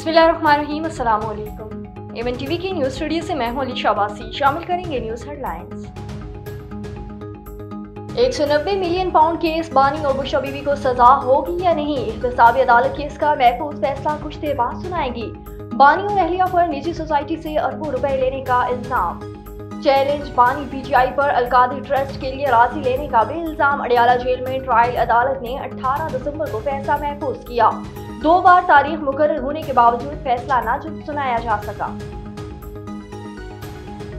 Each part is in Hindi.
बिस्मिल्लाहिर्रहमानिर्रहीम, अस्सलाम वालेकुम। एवन टीवी की न्यूज़ स्टूडियो से मैं हूं अलीशा अब्बासी। शामिल करेंगे news headlines. 190 million pound case, बानी और बुशरा बीबी को सजा होगी या नहीं? एहतसाबी अदालत केस का महफूज फैसला कुछ देर बाद सुनाएगी। बानी और अहलिया पर निजी सोसाइटी से अरबों रुपए लेने का इल्जाम। चैलेंज, बानी पीटीआई पर अलकादी ट्रस्ट के लिए राशि लेने का भी इल्जाम। अडयाला जेल में ट्रायल अदालत ने 18 दिसंबर को फैसला महफूज किया। 2 बार तारीख मुकर्रर होने के बावजूद फैसला न सुनाया जा सका।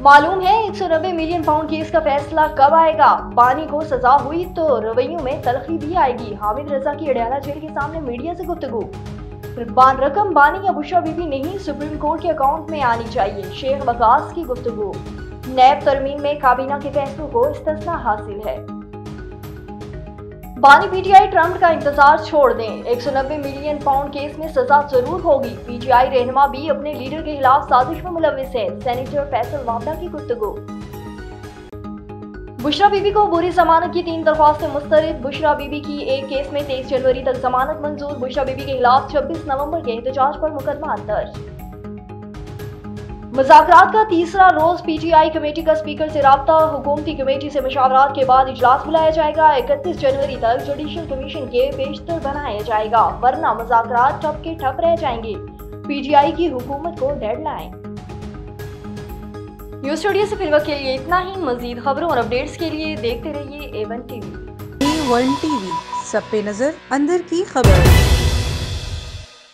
मालूम है 190 मिलियन पाउंड केस का फैसला कब आएगा? बानी को सजा हुई तो रवैयों में तलखी भी आएगी। हामिद रजा की अडयाला जेल के सामने मीडिया से गुफ्तगू। रकम बानी या बुशरा बीबी नहीं, सुप्रीम कोर्ट के अकाउंट में आनी चाहिए। शेख वकास की गुफ्तगू। नैब तरमीम में काबीना के फैसलों को इस्तिस्ना हासिल है। बानी पीटीआई ट्रंप का इंतजार छोड़ दें, 190 मिलियन पाउंड केस में सजा जरूर होगी। पीटीआई रहनुमा भी अपने लीडर के खिलाफ साजिश में मुलविस है। सेनेटर फैसल वाबडा की गुफ्तगू। बुशरा बीबी को बुरी जमानत की 3 दरख्वास्तें मुस्तरद। बुशरा बीबी की एक केस में 23 जनवरी तक जमानत मंजूर। बुशरा बीबी के खिलाफ 26 नवंबर के एहतजाज पर मुकदमा दर्ज। मुज़ाकरात का तीसरा रोज, पीटीआई कमेटी का स्पीकर से राब्ता। हुकूमती कमेटी से मशावरात के बाद इजलास बुलाया जाएगा। 31 जनवरी तक जुडिशल कमीशन के पेशतर बनाया जाएगा, वरना मुज़ाकरात ठप के ठप रह जाएंगे। पीटीआई की हुकूमत को डेडलाइन। न्यूज़ स्टूडियो से फिलहाल के लिए इतना ही। मजीद खबरों और अपडेट्स के लिए देखते रहिए A1 टीवी। A1 टीवी, सब पे नजर, अंदर की खबर।